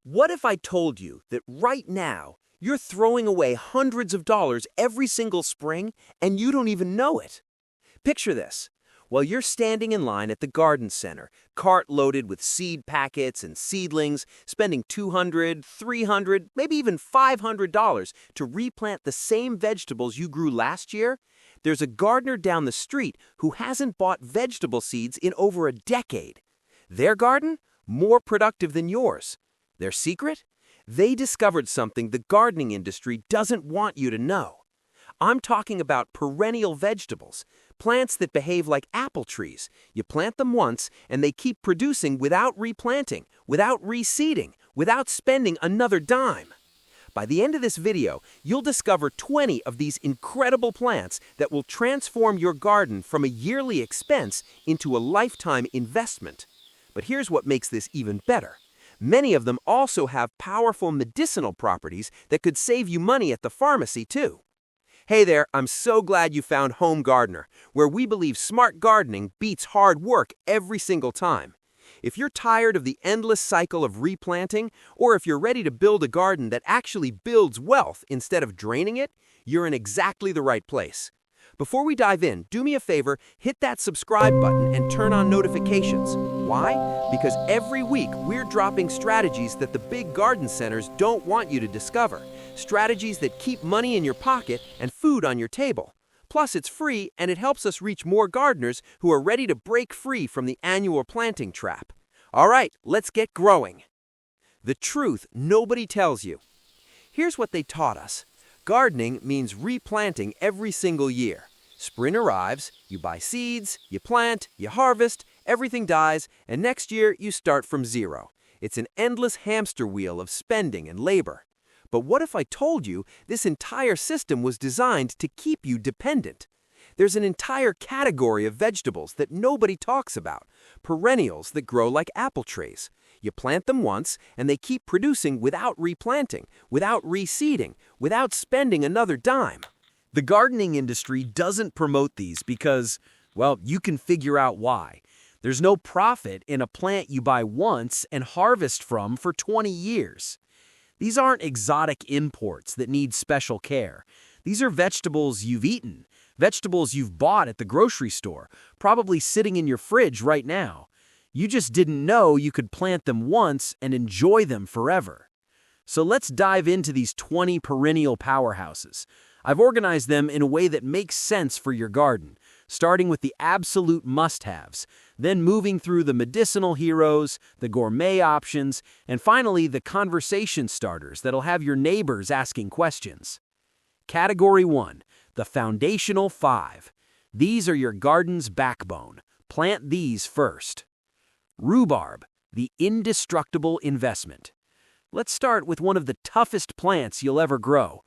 What if I told you that right now you're throwing away hundreds of dollars every single spring and you don't even know it? Picture this. While you're standing in line at the garden center, cart loaded with seed packets and seedlings, spending $200, $300, maybe even $500 to replant the same vegetables you grew last year, there's a gardener down the street who hasn't bought vegetable seeds in over a decade. Their garden? More productive than yours. Their secret? They discovered something the gardening industry doesn't want you to know. I'm talking about perennial vegetables, plants that behave like apple trees. You plant them once, and they keep producing without replanting, without reseeding, without spending another dime. By the end of this video, you'll discover 20 of these incredible plants that will transform your garden from a yearly expense into a lifetime investment. But here's what makes this even better. Many of them also have powerful medicinal properties that could save you money at the pharmacy, too. Hey there, I'm so glad you found Home Gardener, where we believe smart gardening beats hard work every single time. If you're tired of the endless cycle of replanting, or if you're ready to build a garden that actually builds wealth instead of draining it, you're in exactly the right place. Before we dive in, do me a favor, hit that subscribe button and turn on notifications. Why? Because every week we're dropping strategies that the big garden centers don't want you to discover. Strategies that keep money in your pocket and food on your table. Plus, it's free and it helps us reach more gardeners who are ready to break free from the annual planting trap. All right, let's get growing. The truth nobody tells you. Here's what they taught us. Gardening means replanting every single year. Spring arrives, you buy seeds, you plant, you harvest, everything dies, and next year you start from zero. It's an endless hamster wheel of spending and labor. But what if I told you this entire system was designed to keep you dependent? There's an entire category of vegetables that nobody talks about, perennials that grow like apple trees. You plant them once, and they keep producing without replanting, without reseeding, without spending another dime. The gardening industry doesn't promote these because, well, you can figure out why. There's no profit in a plant you buy once and harvest from for 20 years. These aren't exotic imports that need special care. These are vegetables you've eaten, vegetables you've bought at the grocery store, probably sitting in your fridge right now. You just didn't know you could plant them once and enjoy them forever. So let's dive into these 20 perennial powerhouses. I've organized them in a way that makes sense for your garden, starting with the absolute must-haves, then moving through the medicinal heroes, the gourmet options, and finally the conversation starters that'll have your neighbors asking questions. Category 1, the foundational 5. These are your garden's backbone. Plant these first. Rhubarb, the indestructible investment. Let's start with one of the toughest plants you'll ever grow.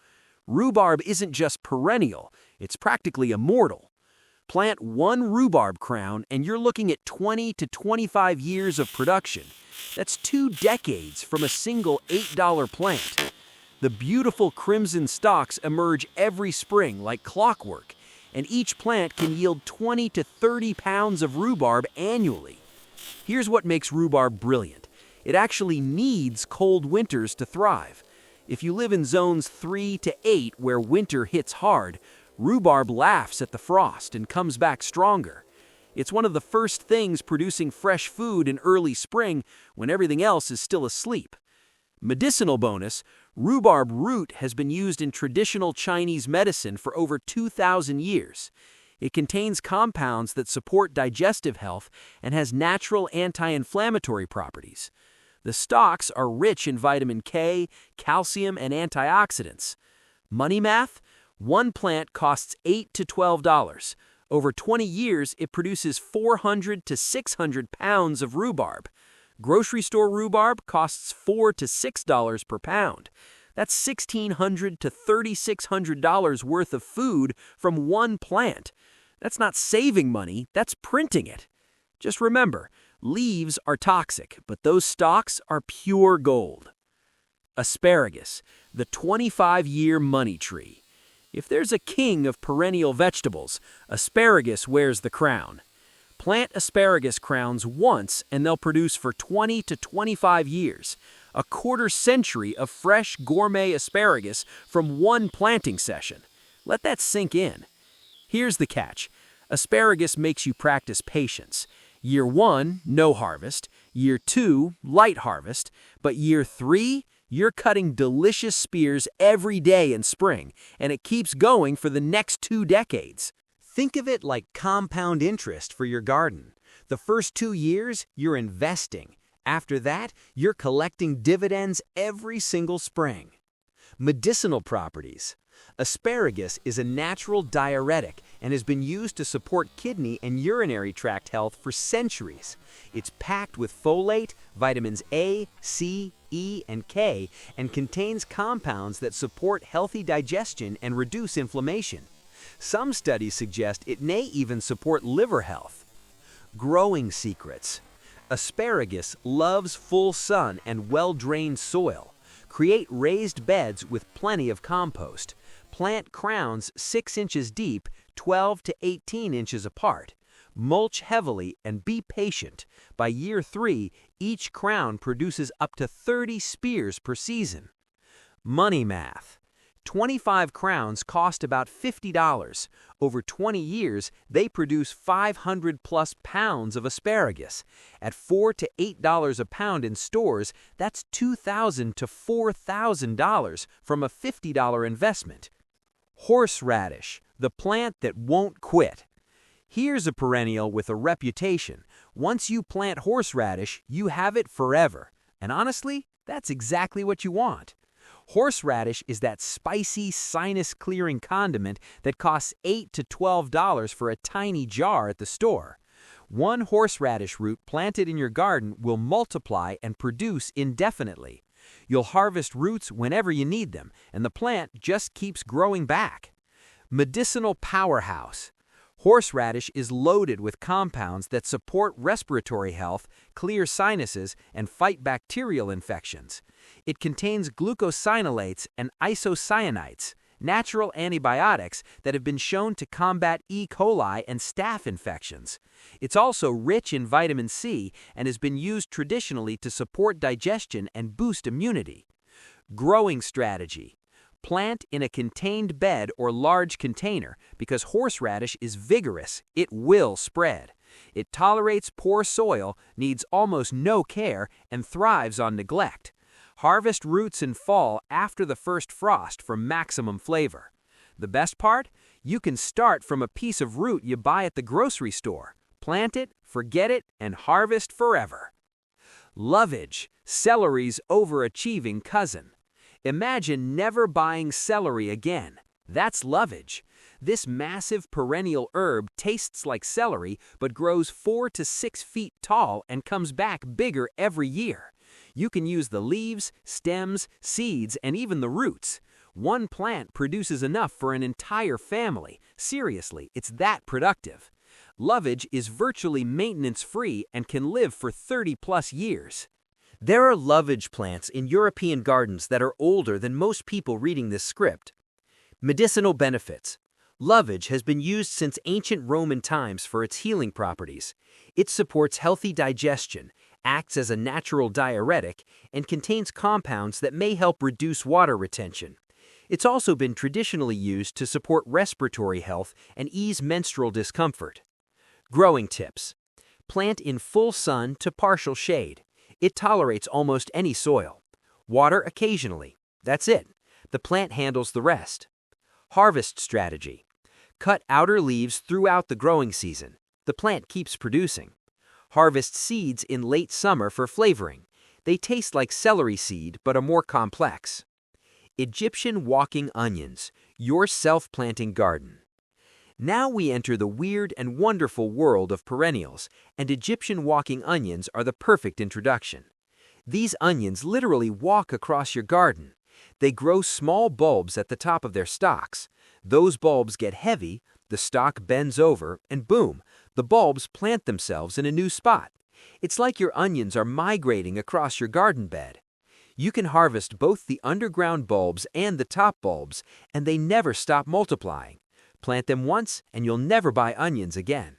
Rhubarb isn't just perennial, it's practically immortal. Plant one rhubarb crown and you're looking at 20 to 25 years of production. That's 2 decades from a single $8 plant. The beautiful crimson stalks emerge every spring like clockwork, and each plant can yield 20 to 30 pounds of rhubarb annually. Here's what makes rhubarb brilliant. It actually needs cold winters to thrive. If you live in zones 3 to 8 where winter hits hard, rhubarb laughs at the frost and comes back stronger. It's one of the first things producing fresh food in early spring when everything else is still asleep. Medicinal bonus, rhubarb root has been used in traditional Chinese medicine for over 2,000 years. It contains compounds that support digestive health and has natural anti-inflammatory properties. The stalks are rich in vitamin K, calcium, and antioxidants. Money math? One plant costs $8 to $12. Over 20 years, it produces 400 to 600 pounds of rhubarb. Grocery store rhubarb costs $4 to $6 per pound. That's $1,600 to $3,600 worth of food from one plant. That's not saving money, that's printing it. Just remember, leaves are toxic, but those stalks are pure gold. Asparagus, the 25-year money tree. If there's a king of perennial vegetables, asparagus wears the crown. Plant asparagus crowns once and they'll produce for 20 to 25 years. A quarter century of fresh gourmet asparagus from one planting session. Let that sink in. Here's the catch. Asparagus makes you practice patience. Year 1, no harvest. Year 2, light harvest. But year 3, you're cutting delicious spears every day in spring, and it keeps going for the next 2 decades. Think of it like compound interest for your garden. The first 2 years, you're investing. After that, you're collecting dividends every single spring. Medicinal properties. Asparagus is a natural diuretic and has been used to support kidney and urinary tract health for centuries. It's packed with folate, vitamins A, C, E, and K, and contains compounds that support healthy digestion and reduce inflammation. Some studies suggest it may even support liver health. Growing secrets. Asparagus loves full sun and well-drained soil. Create raised beds with plenty of compost. Plant crowns 6 inches deep, 12 to 18 inches apart. Mulch heavily and be patient. By year 3, each crown produces up to 30 spears per season. Money math. 25 crowns cost about $50. Over 20 years, they produce 500 plus pounds of asparagus. At $4 to $8 a pound in stores, that's $2,000 to $4,000 from a $50 investment. Horseradish, the plant that won't quit. Here's a perennial with a reputation. Once you plant horseradish, you have it forever. And honestly, that's exactly what you want. Horseradish is that spicy, sinus-clearing condiment that costs $8 to $12 for a tiny jar at the store. One horseradish root planted in your garden will multiply and produce indefinitely. You'll harvest roots whenever you need them, and the plant just keeps growing back. Medicinal powerhouse. Horseradish is loaded with compounds that support respiratory health, clear sinuses, and fight bacterial infections. It contains glucosinolates and isocyanates, natural antibiotics that have been shown to combat E. coli and staph infections. It's also rich in vitamin C and has been used traditionally to support digestion and boost immunity. Growing strategy. Plant in a contained bed or large container because horseradish is vigorous. It will spread. It tolerates poor soil, needs almost no care, and thrives on neglect. Harvest roots in fall after the first frost for maximum flavor. The best part? You can start from a piece of root you buy at the grocery store. Plant it, forget it, and harvest forever. Lovage, celery's overachieving cousin. Imagine never buying celery again. That's lovage. This massive perennial herb tastes like celery but grows 4 to 6 feet tall and comes back bigger every year. You can use the leaves, stems, seeds, and even the roots. One plant produces enough for an entire family. Seriously, it's that productive. Lovage is virtually maintenance-free and can live for 30-plus years. There are lovage plants in European gardens that are older than most people reading this script. Medicinal benefits. Lovage has been used since ancient Roman times for its healing properties. It supports healthy digestion, acts as a natural diuretic, and contains compounds that may help reduce water retention. It's also been traditionally used to support respiratory health and ease menstrual discomfort. Growing tips. Plant in full sun to partial shade. It tolerates almost any soil. Water occasionally. That's it. The plant handles the rest. Harvest strategy. Cut outer leaves throughout the growing season. The plant keeps producing. Harvest seeds in late summer for flavoring. They taste like celery seed but are more complex. Egyptian walking onions, your self-planting garden. Now we enter the weird and wonderful world of perennials, and Egyptian walking onions are the perfect introduction. These onions literally walk across your garden. They grow small bulbs at the top of their stalks. Those bulbs get heavy, the stalk bends over, and boom, the bulbs plant themselves in a new spot. It's like your onions are migrating across your garden bed. You can harvest both the underground bulbs and the top bulbs, and they never stop multiplying. Plant them once, and you'll never buy onions again.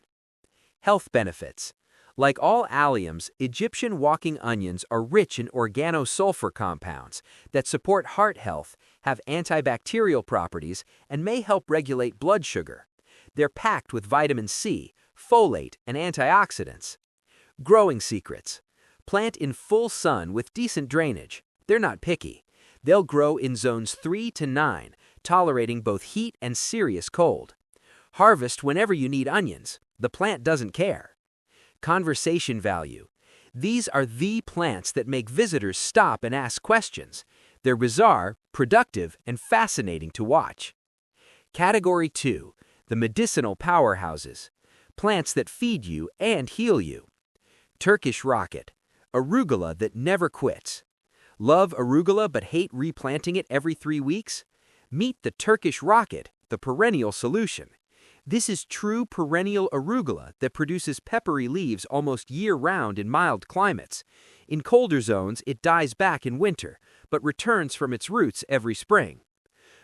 Health benefits. Like all alliums, Egyptian walking onions are rich in organosulfur compounds that support heart health, have antibacterial properties, and may help regulate blood sugar. They're packed with vitamin C, folate, and antioxidants. Growing secrets. Plant in full sun with decent drainage. They're not picky. They'll grow in zones 3 to 9, tolerating both heat and serious cold. Harvest whenever you need onions. The plant doesn't care. Conversation value. These are the plants that make visitors stop and ask questions. They're bizarre, productive, and fascinating to watch. Category 2. The medicinal powerhouses. Plants that feed you and heal you. Turkish rocket. Arugula that never quits. Love arugula but hate replanting it every 3 weeks? Meet the Turkish rocket, the perennial solution. This is true perennial arugula that produces peppery leaves almost year-round in mild climates. In colder zones, it dies back in winter, but returns from its roots every spring.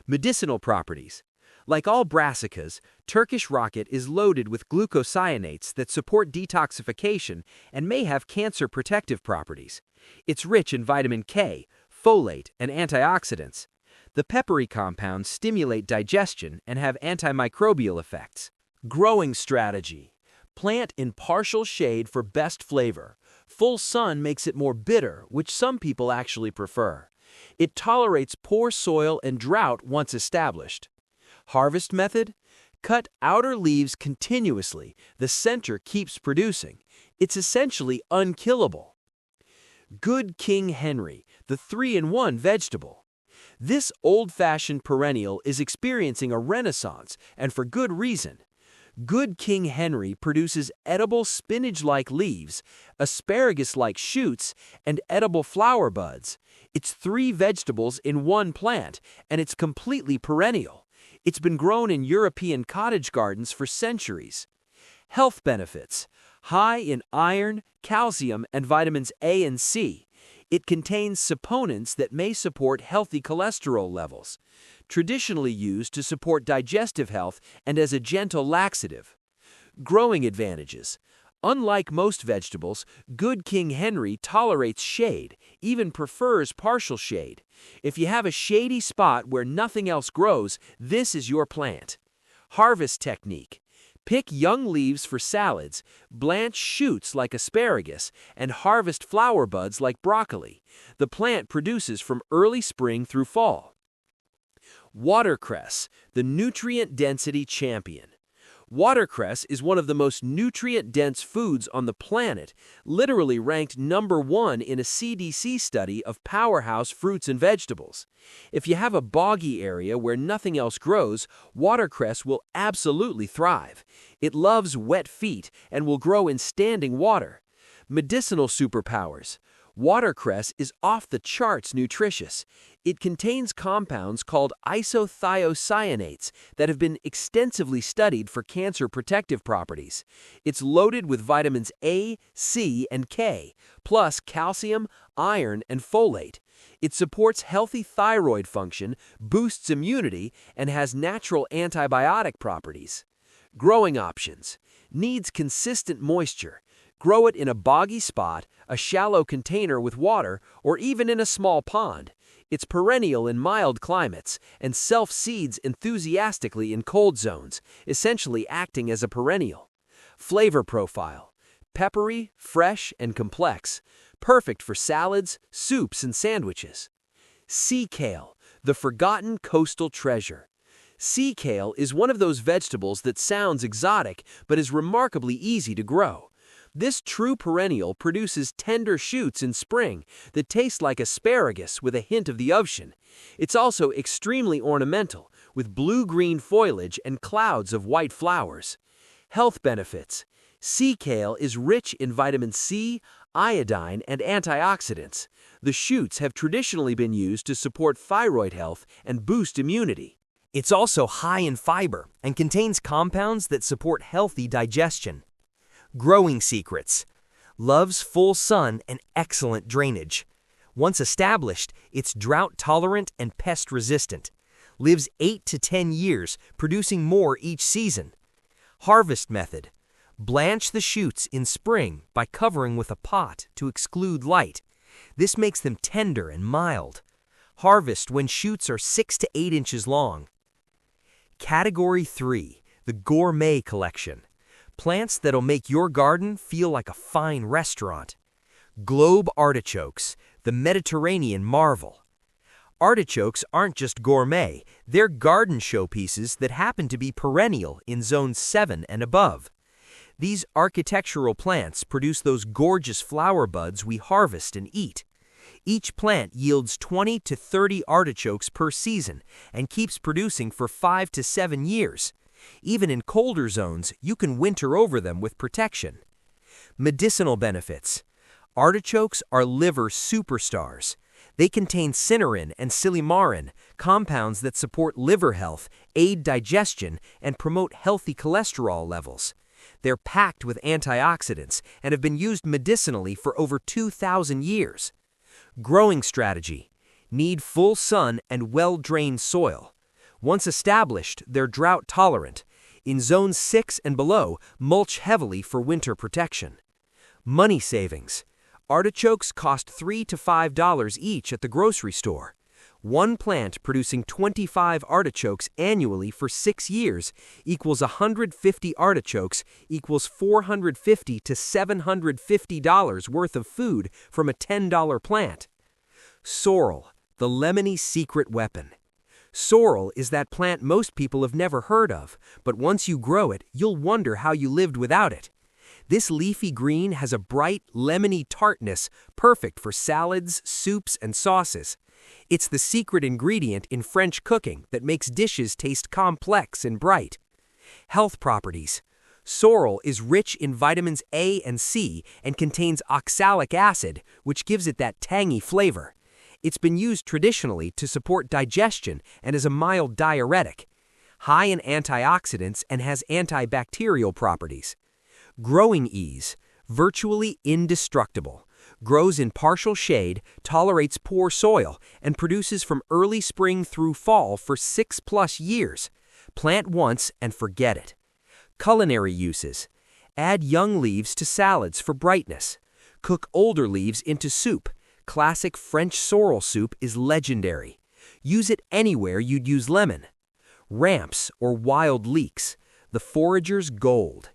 Medicinal properties. Like all brassicas, Turkish rocket is loaded with glucosinolates that support detoxification and may have cancer protective properties. It's rich in vitamin K, folate, and antioxidants. The peppery compounds stimulate digestion and have antimicrobial effects. Growing strategy. Plant in partial shade for best flavor. Full sun makes it more bitter, which some people actually prefer. It tolerates poor soil and drought once established. Harvest method? Cut outer leaves continuously. The center keeps producing. It's essentially unkillable. Good King Henry, the 3-in-1 vegetable. This old-fashioned perennial is experiencing a renaissance, and for good reason. Good King Henry produces edible spinach-like leaves, asparagus-like shoots, and edible flower buds. It's 3 vegetables in 1 plant, and it's completely perennial. It's been grown in European cottage gardens for centuries. Health benefits. High in iron, calcium, and vitamins A and C. It contains saponins that may support healthy cholesterol levels, traditionally used to support digestive health and as a gentle laxative. Growing advantages. Unlike most vegetables, Good King Henry tolerates shade, even prefers partial shade. If you have a shady spot where nothing else grows, this is your plant. Harvest technique. Pick young leaves for salads, blanch shoots like asparagus, and harvest flower buds like broccoli. The plant produces from early spring through fall. Watercress, the nutrient density champion. Watercress is one of the most nutrient-dense foods on the planet, literally ranked #1 in a CDC study of powerhouse fruits and vegetables. If you have a boggy area where nothing else grows, watercress will absolutely thrive. It loves wet feet and will grow in standing water. Medicinal superpowers. Watercress is off the charts nutritious. It contains compounds called isothiocyanates that have been extensively studied for cancer protective properties. It's loaded with vitamins A, C, and K, plus calcium, iron, and folate. It supports healthy thyroid function, boosts immunity, and has natural antibiotic properties. Growing options. Needs consistent moisture. Grow it in a boggy spot, a shallow container with water, or even in a small pond. It's perennial in mild climates and self-seeds enthusiastically in cold zones, essentially acting as a perennial. Flavor profile. Peppery, fresh, and complex. Perfect for salads, soups, and sandwiches. Sea kale, the forgotten coastal treasure. Sea kale is one of those vegetables that sounds exotic but is remarkably easy to grow. This true perennial produces tender shoots in spring that taste like asparagus with a hint of the ocean. It's also extremely ornamental, with blue-green foliage and clouds of white flowers. Health benefits. Sea kale is rich in vitamin C, iodine, and antioxidants. The shoots have traditionally been used to support thyroid health and boost immunity. It's also high in fiber and contains compounds that support healthy digestion. Growing secrets. Loves full sun and excellent drainage. Once established, it's drought-tolerant and pest-resistant. Lives 8 to 10 years, producing more each season. Harvest method. Blanch the shoots in spring by covering with a pot to exclude light. This makes them tender and mild. Harvest when shoots are 6 to 8 inches long. Category 3, the Gourmet collection. Plants that'll make your garden feel like a fine restaurant. Globe artichokes, the Mediterranean marvel. Artichokes aren't just gourmet, they're garden showpieces that happen to be perennial in zone 7 and above. These architectural plants produce those gorgeous flower buds we harvest and eat. Each plant yields 20 to 30 artichokes per season and keeps producing for 5 to 7 years. Even in colder zones, you can winter over them with protection. Medicinal benefits. Artichokes are liver superstars. They contain cynarin and silymarin, compounds that support liver health, aid digestion, and promote healthy cholesterol levels. They're packed with antioxidants and have been used medicinally for over 2,000 years. Growing strategy. Need full sun and well-drained soil. Once established, they're drought-tolerant. In zone 6 and below, mulch heavily for winter protection. Money savings. Artichokes cost $3 to $5 each at the grocery store. One plant producing 25 artichokes annually for 6 years equals 150 artichokes equals $450 to $750 worth of food from a $10 plant. Sorrel, the Lemony secret weapon. Sorrel is that plant most people have never heard of, but once you grow it, you'll wonder how you lived without it. This leafy green has a bright, lemony tartness perfect for salads, soups, and sauces. It's the secret ingredient in French cooking that makes dishes taste complex and bright. Health properties. Sorrel is rich in vitamins A and C and contains oxalic acid, which gives it that tangy flavor. It's been used traditionally to support digestion and as a mild diuretic. High in antioxidants and has antibacterial properties. Growing ease. Virtually indestructible. Grows in partial shade, tolerates poor soil, and produces from early spring through fall for 6+ years. Plant once and forget it. Culinary uses. Add young leaves to salads for brightness. Cook older leaves into soup. Classic French sorrel soup is legendary. Use it anywhere you'd use lemon. Ramps or wild leeks, the forager's gold.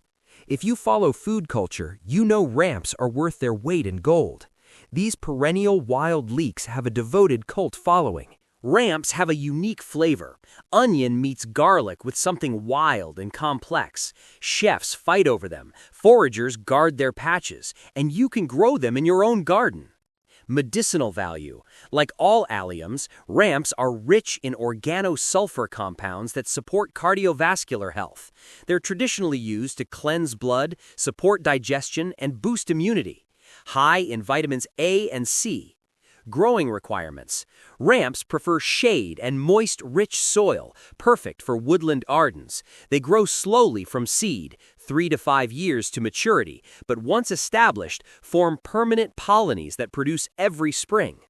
If you follow food culture, you know ramps are worth their weight in gold. These perennial wild leeks have a devoted cult following. Ramps have a unique flavor. Onion meets garlic with something wild and complex. Chefs fight over them, foragers guard their patches, and you can grow them in your own garden. Medicinal value. Like all alliums, ramps are rich in organosulfur compounds that support cardiovascular health. They're traditionally used to cleanse blood, support digestion, and boost immunity. High in vitamins A and C. Growing requirements. Ramps prefer shade and moist, rich soil, perfect for woodland gardens. They grow slowly from seed, 3 to 5 years to maturity, but once established, form permanent colonies that produce every spring.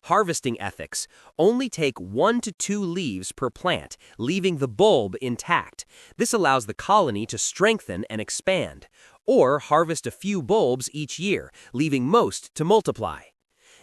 Harvesting ethics. Only take 1 to 2 leaves per plant, leaving the bulb intact. This allows the colony to strengthen and expand. Or harvest a few bulbs each year, leaving most to multiply.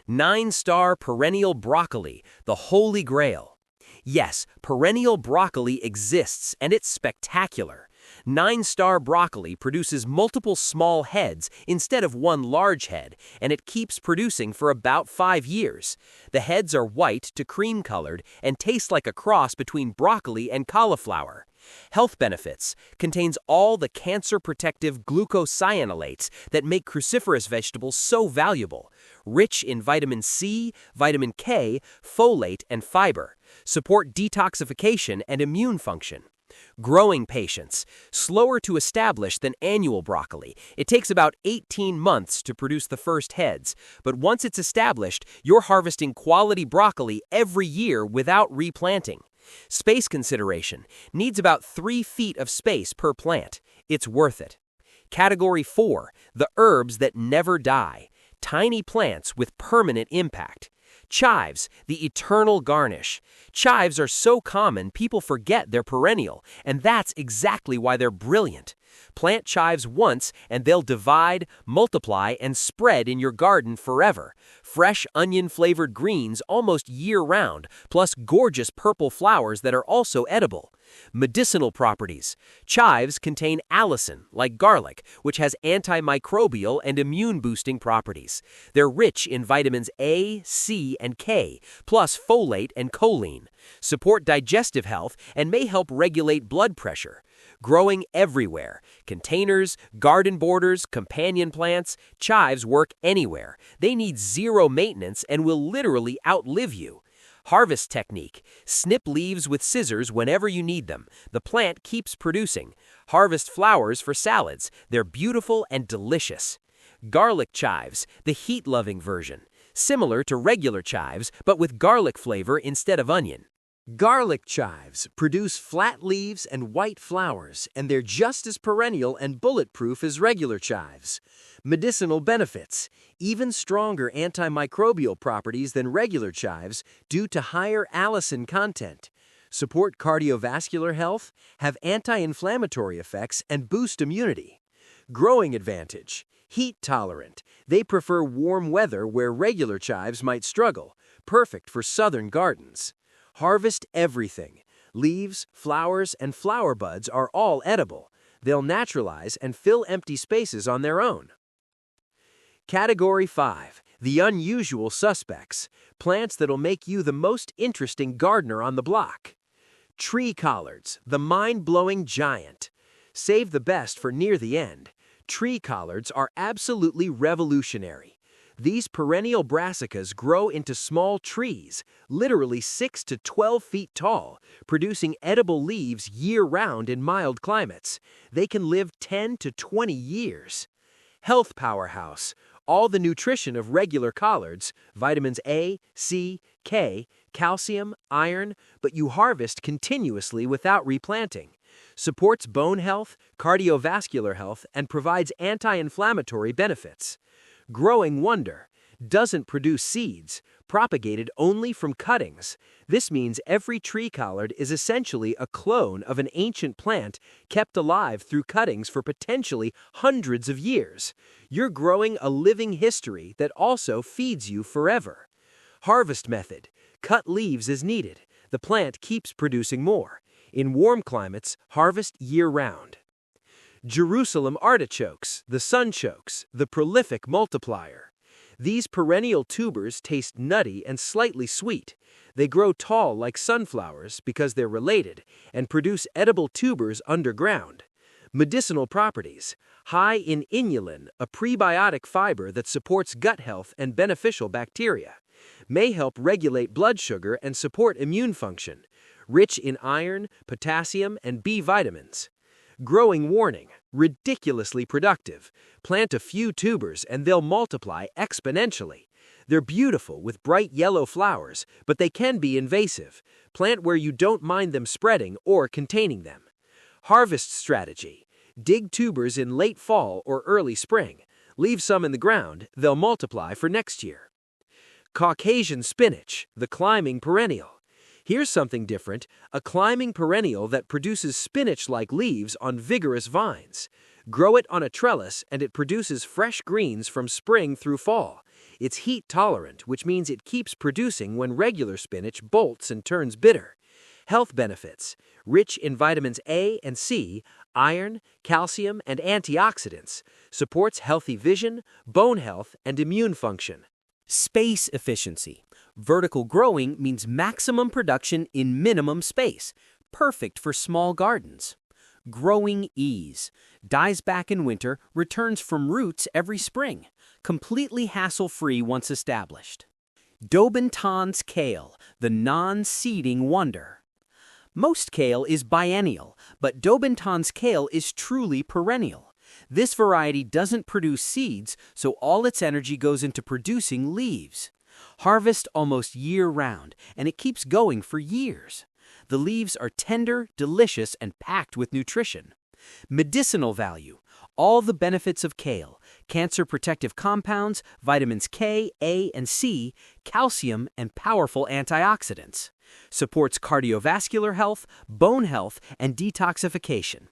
9-star perennial broccoli, the holy grail. Yes, perennial broccoli exists, and it's spectacular. 9-star broccoli produces multiple small heads instead of one large head, and it keeps producing for about 5 years. The heads are white to cream-colored and taste like a cross between broccoli and cauliflower. Health benefits. Contains all the cancer-protective glucosinolates that make cruciferous vegetables so valuable. Rich in vitamin C, vitamin K, folate, and fiber. Support detoxification and immune function. Growing patience. Slower to establish than annual broccoli. It takes about 18 months to produce the first heads, but once it's established, you're harvesting quality broccoli every year without replanting. Space consideration. Needs about 3 feet of space per plant. It's worth it. Category 4. The herbs that never die. Tiny plants with permanent impact. Chives, the eternal garnish. Chives are so common people forget they're perennial, and that's exactly why they're brilliant. Plant chives once and they'll divide, multiply, and spread in your garden forever. Fresh onion-flavored greens almost year-round, plus gorgeous purple flowers that are also edible. Medicinal properties. Chives contain allicin, like garlic, which has antimicrobial and immune-boosting properties. They're rich in vitamins A, C, and K, plus folate and choline. Support digestive health and may help regulate blood pressure. Growing everywhere. Containers, garden borders, companion plants, chives work anywhere. They need zero maintenance and will literally outlive you. Harvest technique. Snip leaves with scissors whenever you need them. The plant keeps producing. Harvest flowers for salads. They're beautiful and delicious. Garlic chives, the heat-loving version. Similar to regular chives, but with garlic flavor instead of onion. Garlic chives produce flat leaves and white flowers, and they're just as perennial and bulletproof as regular chives. Medicinal benefits. Even stronger antimicrobial properties than regular chives due to higher allicin content. Support cardiovascular health, have anti-inflammatory effects, and boost immunity. Growing advantage. Heat tolerant. They prefer warm weather where regular chives might struggle. Perfect for southern gardens. Harvest everything. Leaves, flowers, and flower buds are all edible. They'll naturalize and fill empty spaces on their own. Category 5. The unusual suspects. Plants that'll make you the most interesting gardener on the block. Tree collards, the mind-blowing giant. Save the best for near the end. Tree collards are absolutely revolutionary. These perennial brassicas grow into small trees, literally 6 to 12 feet tall, producing edible leaves year-round in mild climates. They can live 10 to 20 years. Health powerhouse. All the nutrition of regular collards, vitamins A, C, K, calcium, iron, but you harvest continuously without replanting. Supports bone health, cardiovascular health, and provides anti-inflammatory benefits. Growing wonder. Doesn't produce seeds, propagated only from cuttings. This means every tree collard is essentially a clone of an ancient plant kept alive through cuttings for potentially hundreds of years. You're growing a living history that also feeds you forever. Harvest method. Cut leaves as needed. The plant keeps producing more. In warm climates, harvest year-round. Jerusalem artichokes, the sunchokes, the prolific multiplier. These perennial tubers taste nutty and slightly sweet. They grow tall like sunflowers because they're related and produce edible tubers underground. Medicinal properties. High in inulin, a prebiotic fiber that supports gut health and beneficial bacteria. May help regulate blood sugar and support immune function. Rich in iron, potassium, and B vitamins. Growing warning. Ridiculously productive. Plant a few tubers and they'll multiply exponentially. They're beautiful with bright yellow flowers, but they can be invasive. Plant where you don't mind them spreading or containing them. Harvest strategy. Dig tubers in late fall or early spring. Leave some in the ground, they'll multiply for next year. Caucasian spinach, the climbing perennial. Here's something different, a climbing perennial that produces spinach-like leaves on vigorous vines. Grow it on a trellis and it produces fresh greens from spring through fall. It's heat-tolerant, which means it keeps producing when regular spinach bolts and turns bitter. Health benefits. Rich in vitamins A and C, iron, calcium, and antioxidants. Supports healthy vision, bone health, and immune function. Space efficiency. Vertical growing means maximum production in minimum space, perfect for small gardens. Growing ease. Dies back in winter, returns from roots every spring. Completely hassle-free once established. Daubenton's kale, the non-seeding wonder. Most kale is biennial, but Daubenton's kale is truly perennial. This variety doesn't produce seeds, so all its energy goes into producing leaves. Harvest almost year-round, and it keeps going for years. The leaves are tender, delicious, and packed with nutrition. Medicinal value. All the benefits of kale. Cancer-protective compounds, vitamins K, A, and C, calcium, and powerful antioxidants. Supports cardiovascular health, bone health, and detoxification.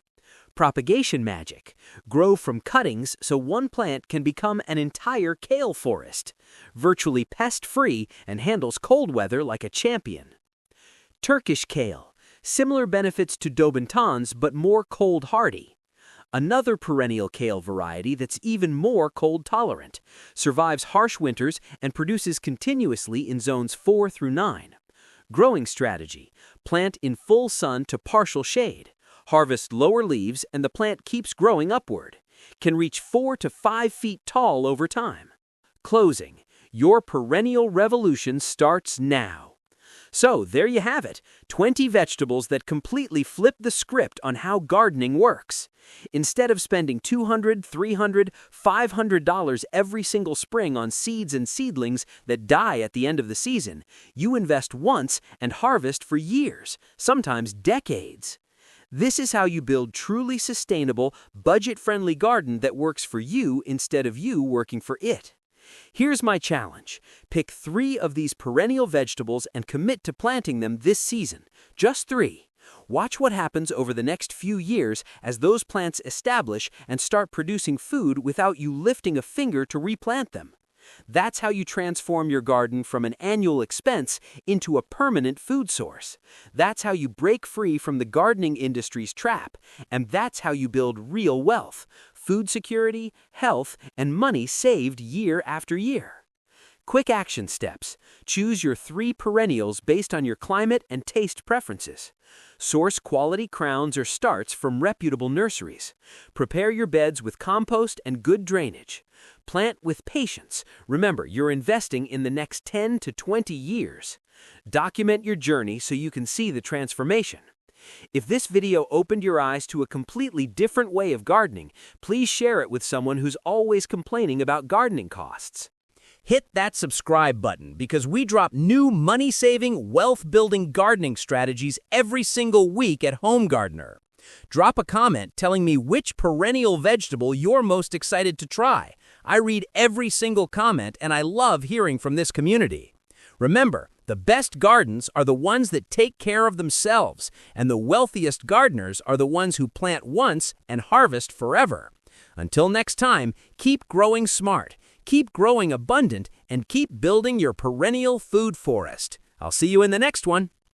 Propagation magic. Grow from cuttings so one plant can become an entire kale forest. Virtually pest-free and handles cold weather like a champion. Turkish kale. Similar benefits to Daubentons but more cold hardy. Another perennial kale variety that's even more cold tolerant, survives harsh winters and produces continuously in zones 4 through 9. Growing strategy. Plant in full sun to partial shade. Harvest lower leaves and the plant keeps growing upward. Can reach 4 to 5 feet tall over time. Closing. Your perennial revolution starts now. So there you have it, 20 vegetables that completely flip the script on how gardening works. Instead of spending $200, $300, $500 every single spring on seeds and seedlings that die at the end of the season, you invest once and harvest for years, sometimes decades. This is how you build truly sustainable, budget-friendly garden that works for you instead of you working for it. Here's my challenge. Pick 3 of these perennial vegetables and commit to planting them this season. Just 3. Watch what happens over the next few years as those plants establish and start producing food without you lifting a finger to replant them. That's how you transform your garden from an annual expense into a permanent food source. That's how you break free from the gardening industry's trap. And that's how you build real wealth, food security, health, and money saved year after year. Quick action steps. Choose your 3 perennials based on your climate and taste preferences. Source quality crowns or starts from reputable nurseries. Prepare your beds with compost and good drainage. Plant with patience. Remember, you're investing in the next 10 to 20 years. Document your journey so you can see the transformation. If this video opened your eyes to a completely different way of gardening, please share it with someone who's always complaining about gardening costs. Hit that subscribe button because we drop new money-saving, wealth-building gardening strategies every single week at Home Gardener. Drop a comment telling me which perennial vegetable you're most excited to try. I read every single comment and I love hearing from this community. Remember, the best gardens are the ones that take care of themselves, and the wealthiest gardeners are the ones who plant once and harvest forever. Until next time, keep growing smart, keep growing abundant, and keep building your perennial food forest. I'll see you in the next one.